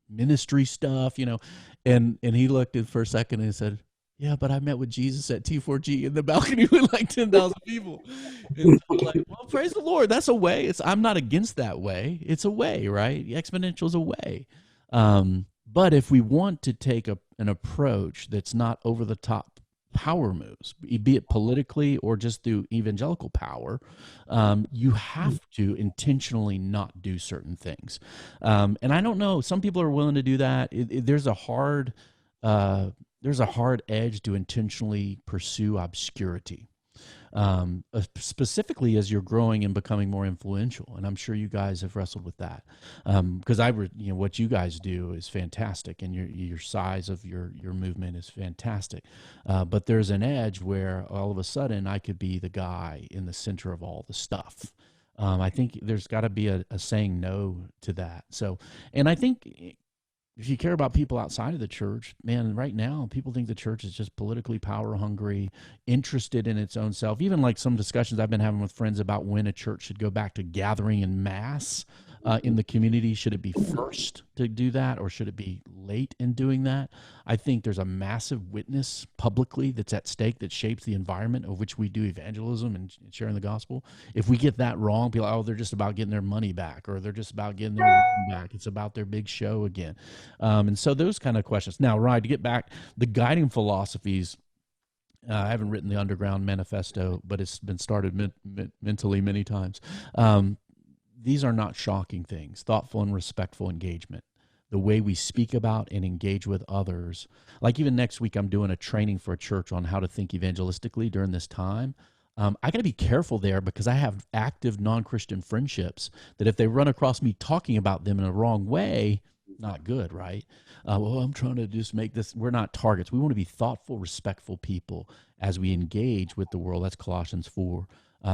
ministry stuff, And he looked at for a second and he said, yeah, but I met with Jesus at T4G in the balcony with like 10,000 people. And I'm like, well, praise the Lord. That's a way. I'm not against that way. It's a way, right? Exponential is a way. But if we want to take an approach that's not over the top power moves, be it politically or just through evangelical power, you have to intentionally not do certain things. And I don't know, some people are willing to do that. There's a hard edge to intentionally pursue obscurity. Specifically as you're growing and becoming more influential. And I'm sure you guys have wrestled with that. Because what you guys do is fantastic, and your size of your movement is fantastic. But there's an edge where all of a sudden I could be the guy in the center of all the stuff. I think there's got to be a saying no to that. So, and I think if you care about people outside of the church, man, right now, people think the church is just politically power hungry, interested in its own self. Even like some discussions I've been having with friends about when a church should go back to gathering in mass in the community. Should it be first to do that, or should it be late in doing that? I think there's a massive witness publicly that's at stake that shapes the environment of which we do evangelism and sharing the gospel. If we get that wrong, people are, oh, they're just about getting their money back, or they're just about getting their money back. It's about their big show again. And so those kind of questions. Now, Ryan, to get back, the guiding philosophies, I haven't written the Underground Manifesto, but it's been started mentally many times. These are not shocking things. Thoughtful and respectful engagement. The way we speak about and engage with others. Like even next week, I'm doing a training for a church on how to think evangelistically during this time. I got to be careful there because I have active non-Christian friendships that if they run across me talking about them in a wrong way, not good, right? Well, I'm trying to just make this, we're not targets. We want to be thoughtful, respectful people as we engage with the world. That's Colossians 4.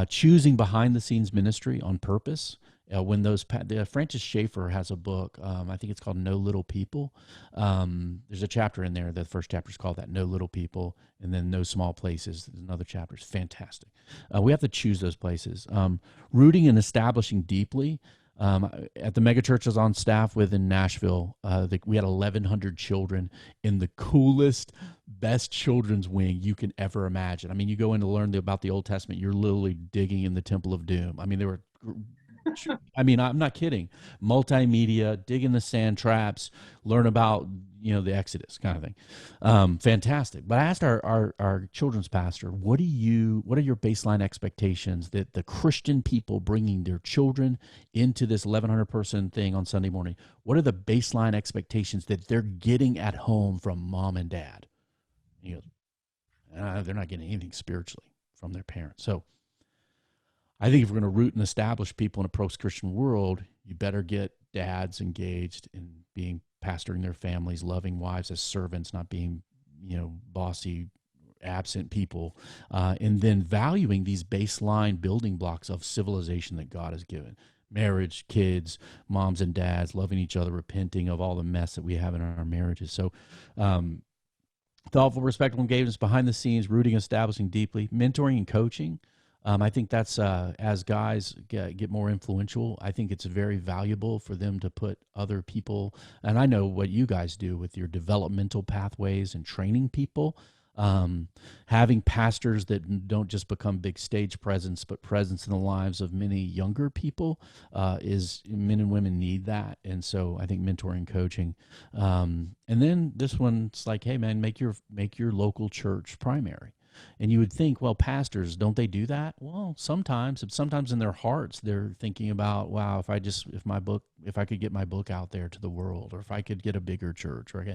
Choosing behind the scenes ministry on purpose. When those, Francis Schaeffer has a book, I think it's called No Little People. There's a chapter in there, the first chapter is called that, No Little People, and then No Small Places. There's another chapter. It's fantastic. We have to choose those places. Rooting and establishing deeply. At the mega church I was on staff with in Nashville, we had 1,100 children in the coolest, best children's wing you can ever imagine. I mean, you go in to learn about the Old Testament, you're literally digging in the Temple of Doom. I mean, I'm not kidding. Multimedia, dig in the sand traps, learn about, the Exodus kind of thing. Fantastic. But I asked our children's pastor, what are your baseline expectations that the Christian people bringing their children into this 1,100 person thing on Sunday morning, what are the baseline expectations that they're getting at home from mom and dad? And he goes, they're not getting anything spiritually from their parents. So I think if we're going to root and establish people in a post-Christian world, you better get dads engaged in being pastoring their families, loving wives as servants, not being, bossy, absent people, and then valuing these baseline building blocks of civilization that God has given. Marriage, kids, moms and dads, loving each other, repenting of all the mess that we have in our marriages. So thoughtful, respectful engagement behind the scenes, rooting, establishing deeply, mentoring and coaching. I think that's as guys get more influential, I think it's very valuable for them to put other people, and I know what you guys do with your developmental pathways and training people, having pastors that don't just become big stage presence, but presence in the lives of many younger people, is men and women need that. And so I think mentoring, coaching, and then this one's like, hey man, make your local church primary. And you would think, well, pastors, don't they do that? Well, sometimes in their hearts, they're thinking about, wow, if I could get my book out there to the world, or if I could get a bigger church, or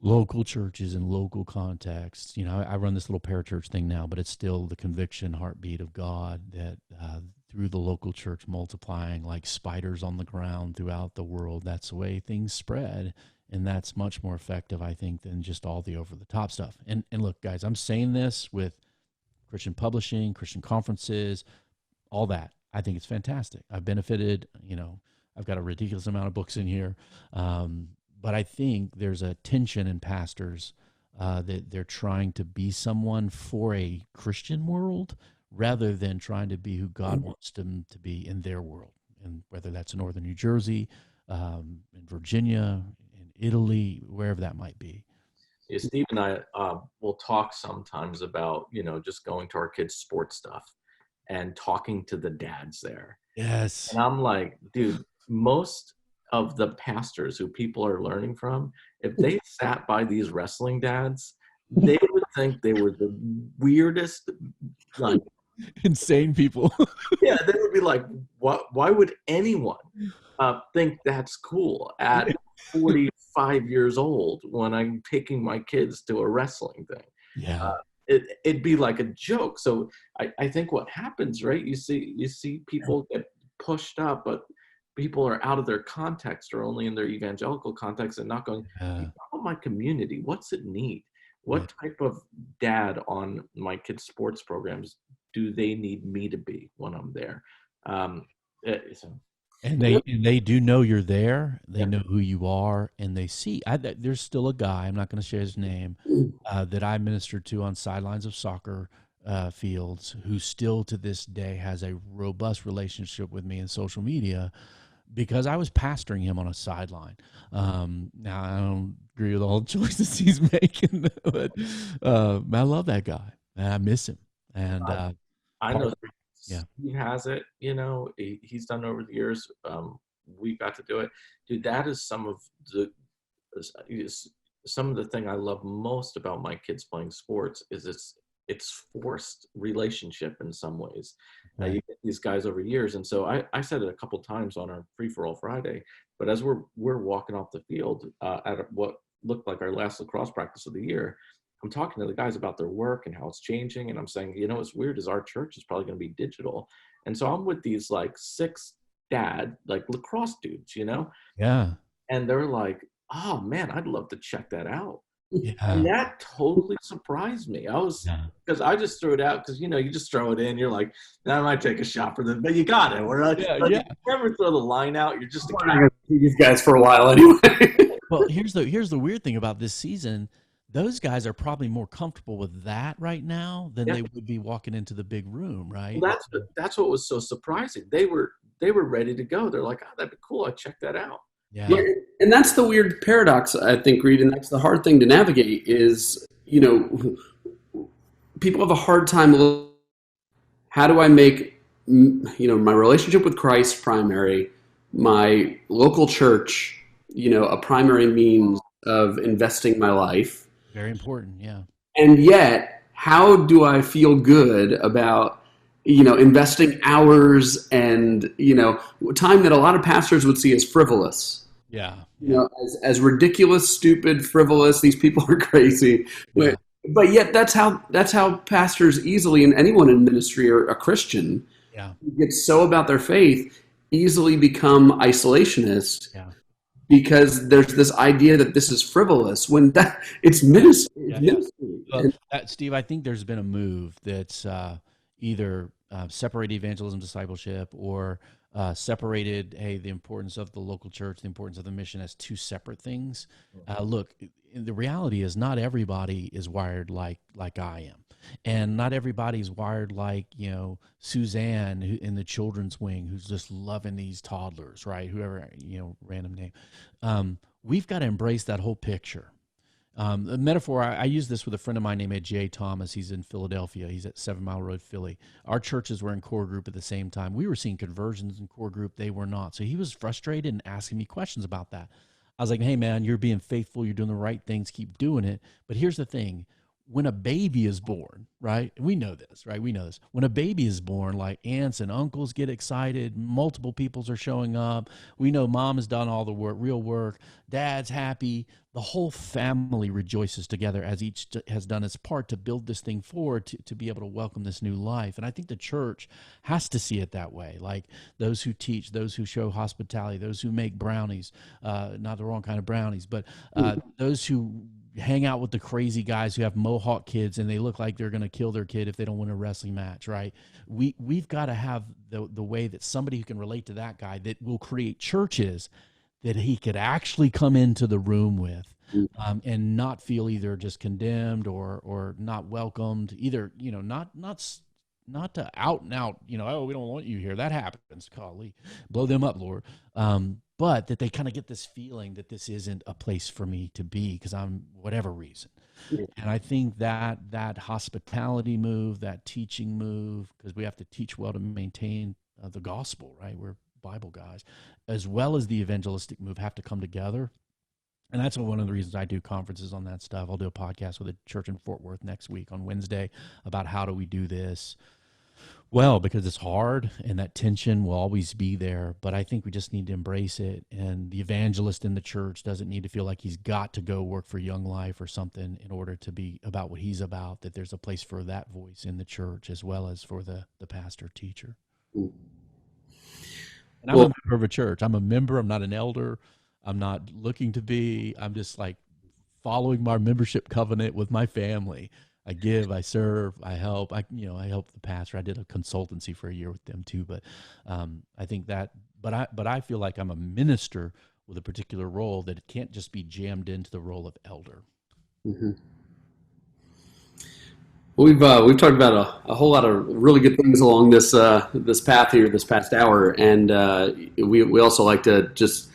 local churches in local contexts. I run this little parachurch thing now, but it's still the conviction, heartbeat of God that through the local church multiplying like spiders on the ground throughout the world, that's the way things spread. And that's much more effective, I think, than just all the over-the-top stuff. And look, guys, I'm saying this with Christian publishing, Christian conferences, all that. I think it's fantastic. I've benefited. I've got a ridiculous amount of books in here. But I think there's a tension in pastors that they're trying to be someone for a Christian world rather than trying to be who God wants them to be in their world. And whether that's in northern New Jersey, in Virginia, Italy, wherever that might be. Yeah, Steve and I will talk sometimes about, just going to our kids' sports stuff and talking to the dads there. Yes. And I'm like, dude, most of the pastors who people are learning from, if they sat by these wrestling dads, they would think they were the weirdest, like, insane people. Yeah, they would be like, why would anyone think that's cool at 45 years old when I'm taking my kids to a wrestling thing? Yeah. It'd be like a joke. So I think what happens, right? You see people get pushed up, but people are out of their context or only in their evangelical context and not going, hey, how about my community? What's it need? What type of dad on my kids' sports programs do they need me to be when I'm there? And they do know you're there. They know who you are, and they see. There's still a guy, I'm not going to share his name, that I ministered to on sidelines of soccer fields, who still to this day has a robust relationship with me in social media because I was pastoring him on a sideline. Now, I don't agree with all the choices he's making, but I love that guy, and I miss him. And I know. Yeah, he has it. He's done over the years. We got to do it, dude. That is some of the thing I love most about my kids playing sports is it's forced relationship in some ways. You get these guys over years, and so I said it a couple times on our Free for All Friday. But as we're walking off the field at what looked like our last lacrosse practice of the year, I'm talking to the guys about their work and how it's changing. And I'm saying, what's weird is our church is probably going to be digital. And so I'm with these like 6 dad, like lacrosse dudes, Yeah. And they're like, oh man, I'd love to check that out. Yeah. And that totally surprised me. Because I just threw it out because, you just throw it in. You're like, I might take a shot for this, but you got it. You never throw the line out. You're just not going to see these guys for a while anyway. Well, here's the weird thing about this season. Those guys are probably more comfortable with that right now than they would be walking into the big room, right? Well, that's what was so surprising. They were they were ready to go. They're like, oh, that'd be cool. I'd check that out. Yeah. Yeah, and that's the weird paradox, I think, Reid, and that's the hard thing to navigate is, people have a hard time. How do I make, my relationship with Christ primary, my local church, a primary means of investing my life? Very important. Yeah. And yet, how do I feel good about, investing hours and, time that a lot of pastors would see as frivolous? Yeah. As ridiculous, stupid, frivolous. These people are crazy, but yet that's how pastors easily, and anyone in ministry or a Christian, gets so about their faith, easily become isolationist. Yeah. Because there's this idea that this is frivolous when it's ministry. Well, Steve, I think there's been a move that's either separated evangelism, discipleship, or separated, the importance of the local church, the importance of the mission as two separate things. Look, the reality is not everybody is wired like I am. And not everybody's wired like, Suzanne in the children's wing, who's just loving these toddlers, right? Whoever, random name. We've got to embrace that whole picture. The metaphor, I use this with a friend of mine named Jay Thomas. He's in Philadelphia. He's at 7 Mile Road, Philly. Our churches were in core group at the same time. We were seeing conversions in core group. They were not. So he was frustrated and asking me questions about that. I was like, hey, man, you're being faithful. You're doing the right things. Keep doing it. But here's the thing. When a baby is born, right? We know this, right? We know this. When a baby is born, like aunts and uncles get excited. Multiple peoples are showing up. We know mom has done all the work, real work. Dad's happy. The whole family rejoices together as each has done its part to build this thing forward to be able to welcome this new life. And I think the church has to see it that way. Like those who teach, those who show hospitality, those who make brownies, not the wrong kind of brownies, but those who hang out with the crazy guys who have mohawk kids and they look like they're going to kill their kid if they don't win a wrestling match, right? We've got to have the way that somebody who can relate to that guy that will create churches that he could actually come into the room with, and not feel either just condemned or not welcomed, either, not to out and out, oh, we don't want you here. That happens. Golly, blow them up, Lord. But that they kind of get this feeling that this isn't a place for me to be because I'm whatever reason. And I think that hospitality move, that teaching move, because we have to teach well to maintain the gospel, right? We're Bible guys, as well as the evangelistic move have to come together. And that's one of the reasons I do conferences on that stuff. I'll do a podcast with a church in Fort Worth next week on Wednesday about how do we do this. Well, because it's hard and that tension will always be there, but I think we just need to embrace it. And the evangelist in the church doesn't need to feel like he's got to go work for Young Life or something in order to be about what he's about, that there's a place for that voice in the church as well as for the pastor teacher. And I'm a member of a church. I'm a member. I'm not an elder. I'm not looking to be. I'm just like following my membership covenant with my family. I give, I serve, I help. I help the pastor. I did a consultancy for a year with them too. But I think that. But I feel like I'm a minister with a particular role that it can't just be jammed into the role of elder. Mm-hmm. We've talked about a whole lot of really good things along this path here this past hour, and we also like to just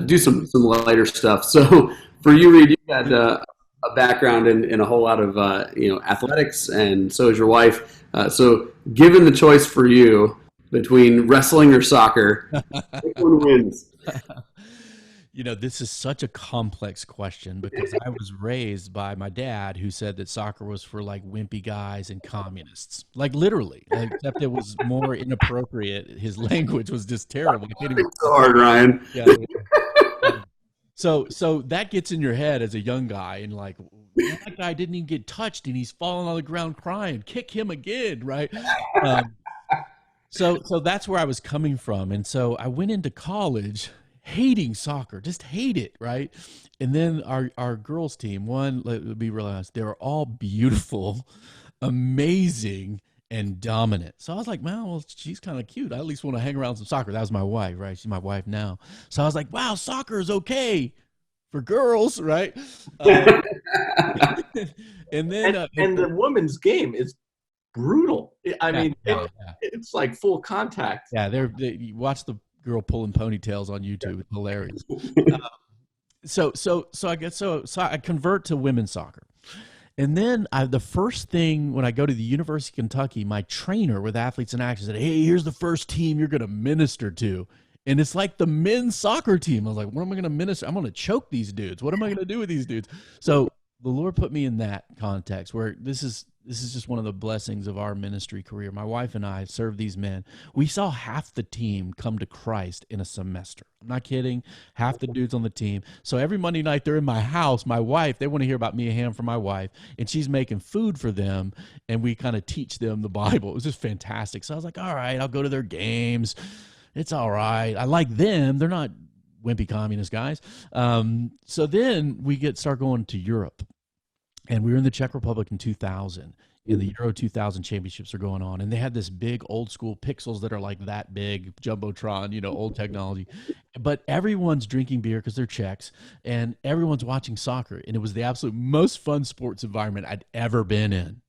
do some lighter stuff. So for you, Reid, you got a background in a whole lot of athletics, and so is your wife. So given the choice for you between wrestling or soccer, which one wins? This is such a complex question because I was raised by my dad who said that soccer was for like wimpy guys and communists, like literally, except it was more inappropriate. His language was just terrible. It's so hard, Ryan. Yeah. So that gets in your head as a young guy and like, that guy didn't even get touched and he's falling on the ground crying, kick him again. Right. So that's where I was coming from. And so I went into college hating soccer, just hate it, right? And then our girls team, let me realize they were all beautiful, amazing, and dominant. So I was like, well, she's kind of cute. I at least want to hang around some soccer. That was my wife, right? She's my wife now. So I was like, wow, soccer is okay for girls, right? And then and the women's game is brutal. I mean, yeah. it's like full contact. Yeah, you watch the girl pulling ponytails on YouTube. It's hilarious. So I convert to women's soccer. And then the first thing when I go to the University of Kentucky, my trainer with Athletes in Action said, "Hey, here's the first team you're going to minister to." And it's like the men's soccer team. I was like, what am I going to minister? I'm going to choke these dudes. What am I going to do with these dudes? So the Lord put me in that context where this is just one of the blessings of our ministry career. My wife and I served these men. We saw half the team come to Christ in a semester. I'm not kidding. Half the dudes on the team. So every Monday night they're in my house. My wife, they want to hear about Mia Hamm from my wife, and she's making food for them, and we kind of teach them the Bible. It was just fantastic. So I was like, all right, I'll go to their games. It's all right. I like them. They're not wimpy communist guys. So then we start going to Europe. And we were in the Czech Republic in 2000, and the Euro 2000 championships are going on. And they had this big old school pixels that are like that big, Jumbotron, old technology. But everyone's drinking beer because they're Czechs, and everyone's watching soccer. And it was the absolute most fun sports environment I'd ever been in.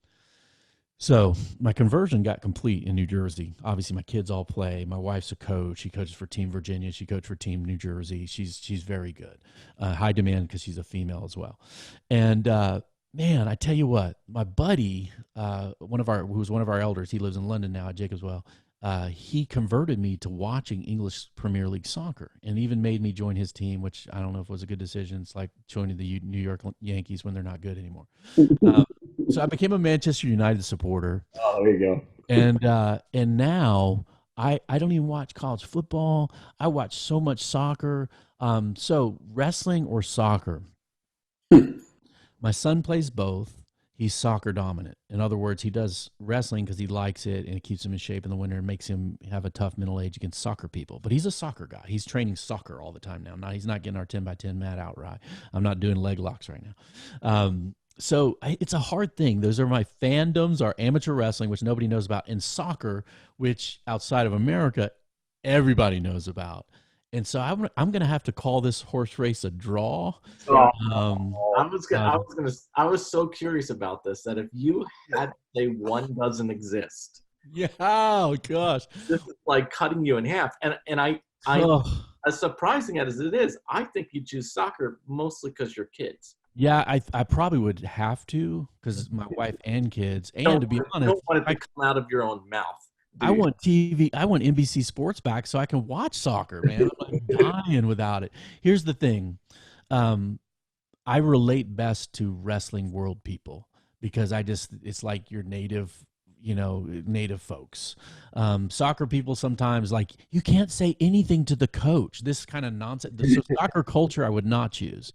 So my conversion got complete in New Jersey. Obviously, my kids all play. My wife's a coach. She coaches for Team Virginia. She coached for Team New Jersey. She's very good. High demand because she's a female as well. And man, I tell you what, my buddy, who was one of our elders, he lives in London now at Jacobswell. He converted me to watching English Premier League soccer, and even made me join his team, which I don't know if it was a good decision. It's like joining the New York Yankees when they're not good anymore. So I became a Manchester United supporter. Oh, there you go. And now I don't even watch college football. I watch so much soccer. So wrestling or soccer. My son plays both. He's soccer dominant. In other words, he does wrestling because he likes it and it keeps him in shape in the winter and makes him have a tough mental age against soccer people. But he's a soccer guy. He's training soccer all the time now. He's not getting our 10x10 mat out right. I'm not doing leg locks right now. So it's a hard thing. Those are my fandoms, are amateur wrestling, which nobody knows about, and soccer, which outside of America, everybody knows about. And so I'm going to have to call this horse race a draw. I was so curious about this that if you had to say one doesn't exist. Yeah. Oh gosh. This is like cutting you in half. And I as surprising as it is, I think you choose soccer mostly because you're kids. Yeah, I probably would have to because my wife and kids. And to be honest, you don't want it to come out of your own mouth. I want TV. I want NBC Sports back so I can watch soccer, man. I'm dying without it. Here's the thing. I relate best to wrestling world people because it's like your native folks. Soccer people sometimes like, you can't say anything to the coach. This kind of nonsense. So soccer culture I would not choose.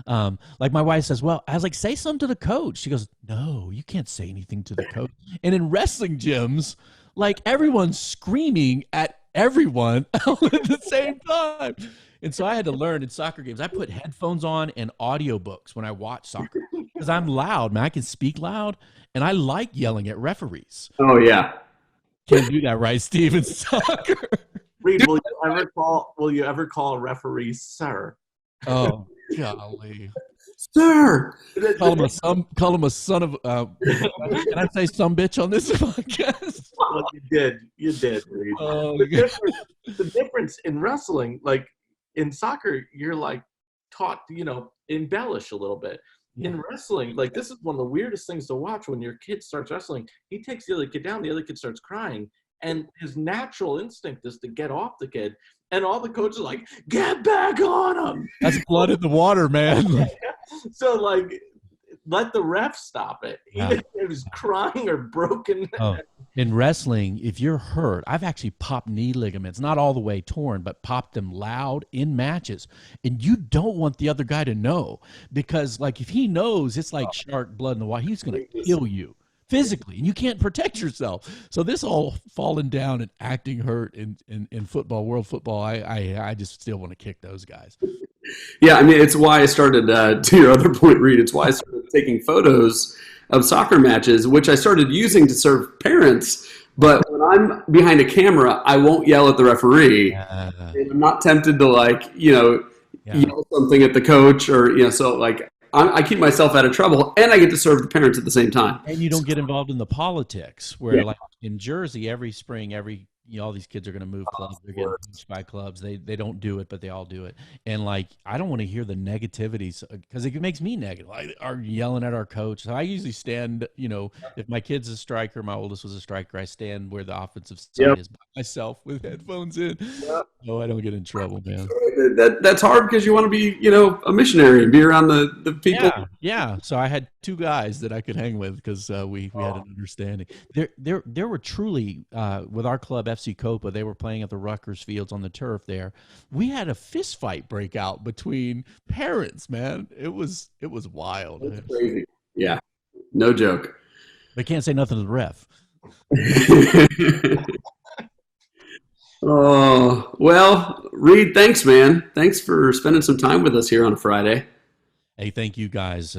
Like my wife says, well, I was like, say something to the coach. She goes, no, you can't say anything to the coach. And in wrestling gyms, like everyone's screaming at everyone at the same time. And so I had to learn in soccer games. I put headphones on and audiobooks when I watch soccer because I'm loud, man. I can speak loud, and I like yelling at referees. Oh, yeah. Can't do that, right, Steve, in soccer? Reid, will you ever call a referee sir? Oh, golly. Sir! Call him a son of can I say some bitch on this podcast? Well, you did, Reid. Oh, the difference in wrestling, like in soccer, you're like taught to, embellish a little bit. Yeah. In wrestling, like this is one of the weirdest things to watch when your kid starts wrestling. He takes the other kid down, the other kid starts crying, and his natural instinct is to get off the kid. And all the coaches are like, get back on him. That's blood in the water, man. So, like, let the ref stop it. Even if it was crying or broken. Oh. In wrestling, if you're hurt, I've actually popped knee ligaments, not all the way torn, but popped them loud in matches. And you don't want the other guy to know because, like, if he knows it's like shark blood in the water, he's going to kill you physically, and you can't protect yourself. So this all falling down and acting hurt in football, world football, I just still want to kick those guys. Yeah, I mean, it's why I started, to your other point, Reid, it's why I started taking photos of soccer matches, which I started using to serve parents. But when I'm behind a camera, I won't yell at the referee. And I'm not tempted to, like, yell something at the coach or, so, like, I keep myself out of trouble, and I get to serve the parents at the same time. And you don't get involved in the politics where, Yeah. like in Jersey, every spring, all these kids are going to move clubs. They're getting pushed by clubs. They don't do it, but they all do it. And like, I don't want to hear the negativities because it makes me negative. Like, are yelling at our coach. So I usually stand, if my kid's a striker, my oldest was a striker, I stand where the offensive side is by myself with headphones in. So I don't get in trouble, man. That's hard because you want to be, a missionary and be around the people. Yeah. So I had two guys that I could hang with because we had an understanding. There were truly with our club FC Copa. They were playing at the Rutgers Fields on the turf there. We had a fist fight break out between parents. Man, it was wild. That's crazy. Yeah, no joke. They can't say nothing to the ref. Oh, well, Reid, thanks, man. Thanks for spending some time with us here on a Friday. Hey, thank you guys.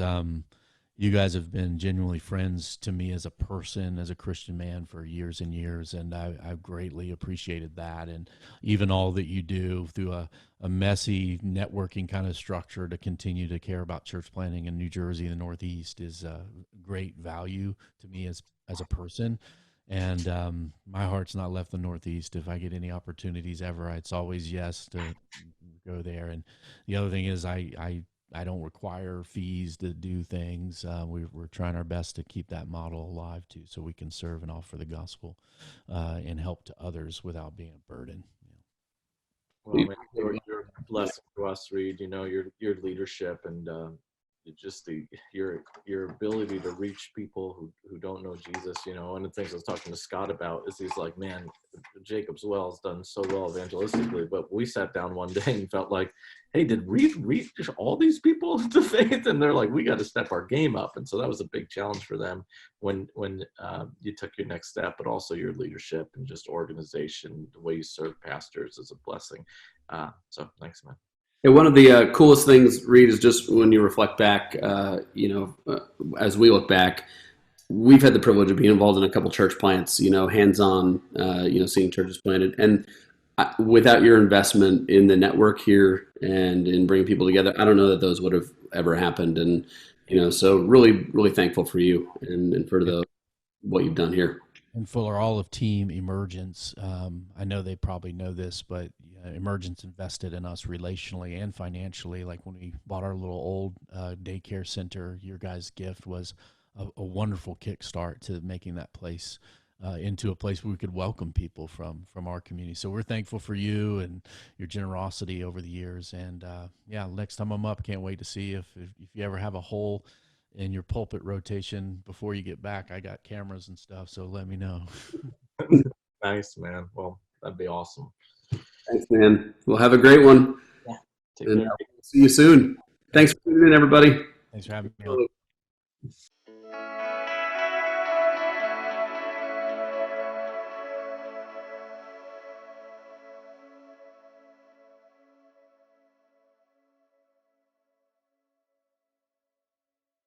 You guys have been genuinely friends to me as a person, as a Christian man for years and years, and I've greatly appreciated that. And even all that you do through a messy networking kind of structure to continue to care about church planting in New Jersey and the Northeast is great value to me as a person. And my heart's not left the Northeast. If I get any opportunities ever, it's always yes to go there. And the other thing is I don't require fees to do things. We're trying our best to keep that model alive too, so we can serve and offer the gospel and help to others without being a burden. Well, man, you're a blessing to us, Reid. Your leadership and just your ability to reach people who don't know Jesus. One of the things I was talking to Scott about is he's like, man, Jacob's Well has done so well evangelistically, but we sat down one day and felt like, hey, did Reid reach all these people to faith? And they're like, we got to step our game up. And so that was a big challenge for them when you took your next step, but also your leadership and just organization, the way you serve pastors is a blessing. So thanks, man. And one of the coolest things, Reid, is just when you reflect back, as we look back, we've had the privilege of being involved in a couple church plants, hands-on, seeing churches planted. And without your investment in the network here and in bringing people together, I don't know that those would have ever happened. And, so really, really thankful for you and for what you've done here. And for all of Team Emergence, I know they probably know this, but Emergence invested in us relationally and financially. Like when we bought our little old daycare center, your guys' gift was a wonderful kickstart to making that place into a place where we could welcome people from our community. So we're thankful for you and your generosity over the years. And next time I'm up, can't wait to see if you ever have a hole in your pulpit rotation before you get back. I got cameras and stuff, so let me know. Nice, man. Well, that'd be awesome. Thanks, man. Well, have a great one. Yeah. And see you soon. Thanks for tuning in, everybody. Thanks for having me on.